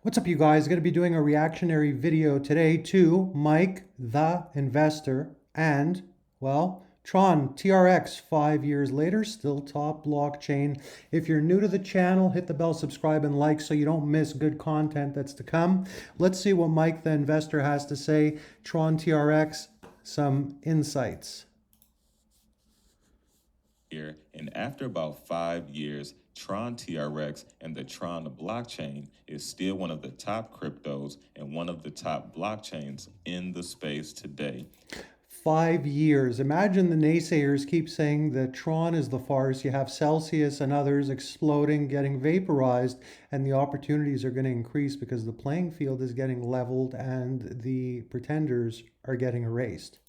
What's up, you guys? Going to be doing a reactionary video today to Mike the Investor and, well, Tron TRX 5 years later, still top blockchain. If you're new to the channel, hit the bell, subscribe, and like so you don't miss good content that's to come. Let's see what Mike the Investor has to say. Tron TRX, some insights. Here, and after about 5 years, Tron TRX and the Tron blockchain is still one of the top cryptos and one of the top blockchains in the space today. 5 years. Imagine the naysayers keep saying that Tron is the farce. You have Celsius and others exploding, getting vaporized, and the opportunities are going to increase because the playing field is getting leveled and the pretenders are getting erased.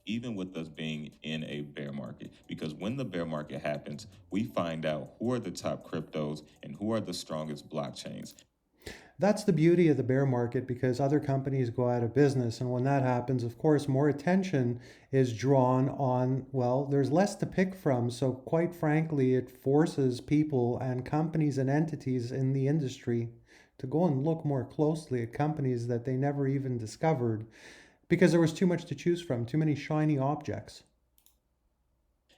Even with us being in a bear market, because when the bear market happens, we find out who are the top cryptos and who are the strongest blockchains. That's the beauty of the bear market because other companies go out of business. And when that happens, of course, more attention is drawn on, well, there's less to pick from. So, quite frankly, it forces people and companies and entities in the industry to go and look more closely at companies that they never even discovered because there was too much to choose from, too many shiny objects.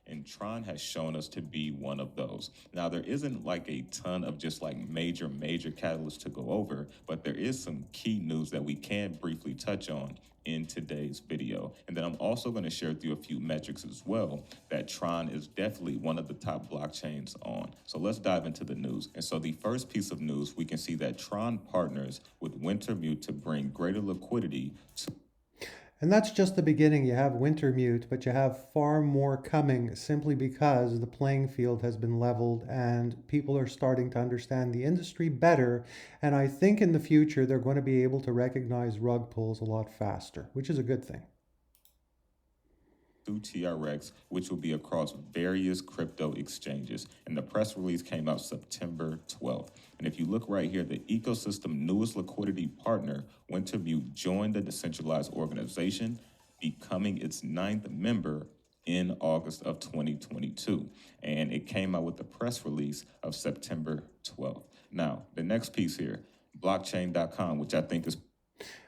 And Tron has shown us to be one of those. Now, there isn't like a ton of just like major catalysts to go over, but there is some key news that we can briefly touch on in today's video. And then I'm also going to share with you a few metrics as well that Tron is definitely one of the top blockchains on. So let's dive into the news. And so the first piece of news, we can see that Tron partners with Wintermute to bring greater liquidity to. And that's just the beginning. You have Wintermute, but you have far more coming simply because the playing field has been leveled and people are starting to understand the industry better. And I think in the future, they're going to be able to recognize rug pulls a lot faster, which is a good thing. TRX, which will be across various crypto exchanges. And the press release came out September 12th. And if you look right here, the ecosystem newest liquidity partner, Wintermute, joined the decentralized organization, becoming its ninth member in August of 2022. And it came out with the press release of September 12th. Now, the next piece here, blockchain.com, which I think is.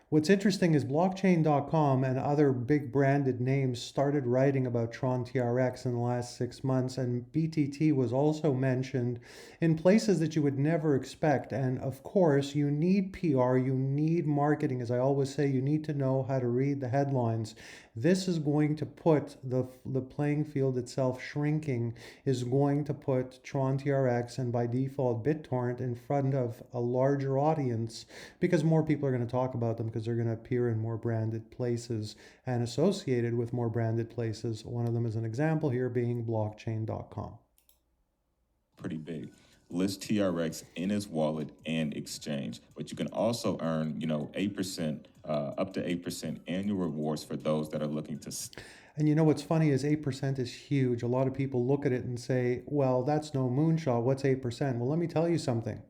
What's interesting is blockchain.com and other big branded names started writing about Tron TRX in the last 6 months, and BTT was also mentioned in places that you would never expect. And of course, you need PR, you need marketing. As I always say, you need to know how to read the headlines. This is going to put the playing field itself shrinking, is going to put Tron TRX and by default BitTorrent in front of a larger audience because more people are going to talk about them because they're going to appear in more branded places and associated with more branded places. One of them is an example here being blockchain.com. Pretty big. List TRX in its wallet and exchange, but you can also earn, 8%, up to 8% annual rewards for those that are looking to. And you know what's funny is 8% is huge. A lot of people look at it and say, well, that's no moonshot. What's 8%? Well, let me tell you something.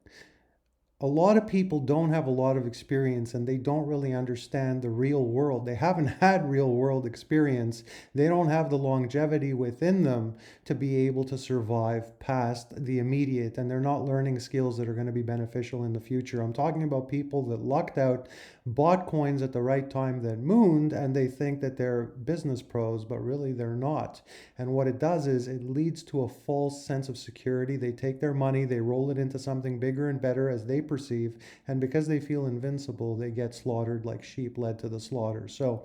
A lot of people don't have a lot of experience and they don't really understand the real world. They haven't had real world experience. They don't have the longevity within them to be able to survive past the immediate, and they're not learning skills that are going to be beneficial in the future. I'm talking about people that lucked out, bought coins at the right time that mooned, and they think that they're business pros, but really they're not. And what it does is it leads to a false sense of security. They take their money, they roll it into something bigger and better as they perceive, and because they feel invincible, they get slaughtered like sheep led to the slaughter. So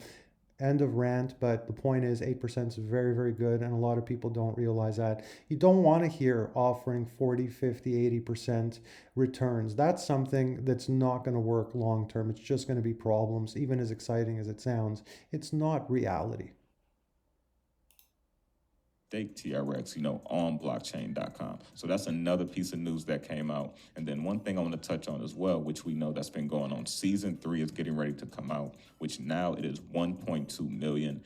end of rant, but the point is 8% is very, very good, and a lot of people don't realize that. You don't want to hear offering 40, 50, 80% returns. That's something that's not going to work long term. It's just going to be problems. Even as exciting as it sounds, it's not reality. Stake TRX, on blockchain.com. So that's another piece of news that came out. And then one thing I want to touch on as well, which we know that's been going on. Season 3 is getting ready to come out, which now it is 1.2 million.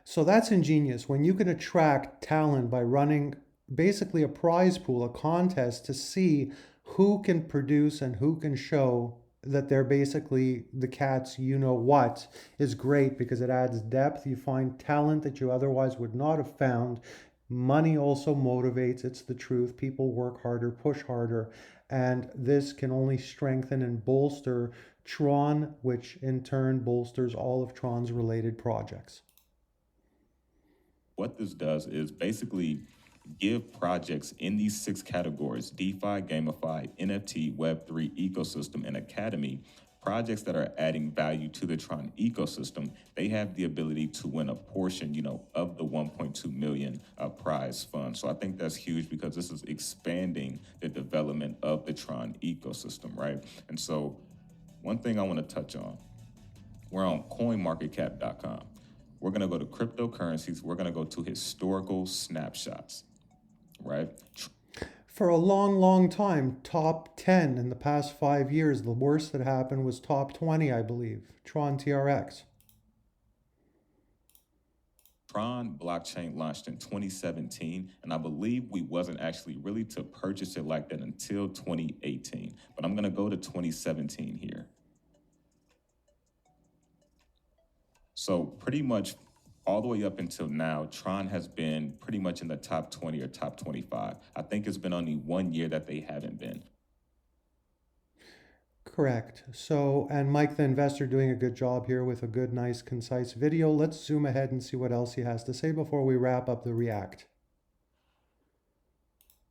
So that's ingenious. When you can attract talent by running basically a prize pool, a contest to see who can produce and who can show that they're basically the cats, you know what, is great because it adds depth. You find talent that you otherwise would not have found. Money also motivates, it's the truth. People work harder, push harder, and this can only strengthen and bolster Tron, which in turn bolsters all of Tron's related projects. What this does is basically give projects in these six categories: DeFi, GameFi, NFT, Web3, ecosystem, and Academy. Projects that are adding value to the Tron ecosystem, they have the ability to win a portion, of the 1.2 million prize fund. So I think that's huge because this is expanding the development of the Tron ecosystem, right? And so, one thing I want to touch on, we're on coinmarketcap.com. We're going to go to cryptocurrencies. We're going to go to historical snapshots, right? For a long, long time, top 10 in the past 5 years. The worst that happened was top 20, I believe. Tron TRX. Tron blockchain launched in 2017, and I believe we wasn't actually really to purchase it like that until 2018. But I'm going to go to 2017 here. So pretty much all the way up until now, Tron has been pretty much in the top 20 or top 25. I think it's been only 1 year that they haven't been. Correct. So, and Mike the investor doing a good job here with a good, nice, concise video. Let's zoom ahead and see what else he has to say before we wrap up the react.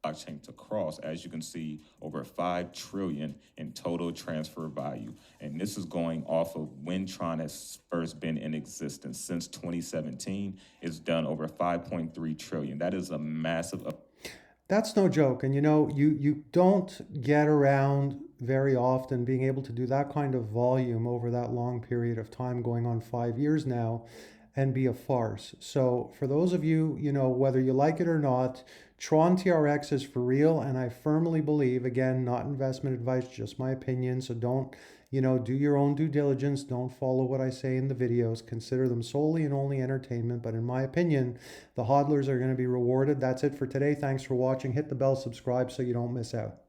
Blockchain to cross, as you can see, over 5 trillion in total transfer value. And this is going off of when Tron has first been in existence. Since 2017, it's done over 5.3 trillion. That is a massive. That's no joke. And you don't get around very often being able to do that kind of volume over that long period of time, going on 5 years now, and be a farce. So for those of you, whether you like it or not, Tron TRX is for real, and I firmly believe, again, not investment advice, just my opinion. So don't, do your own due diligence. Don't follow what I say in the videos. Consider them solely and only entertainment. But in my opinion, the hodlers are going to be rewarded. That's it for today. Thanks for watching. Hit the bell, subscribe so you don't miss out.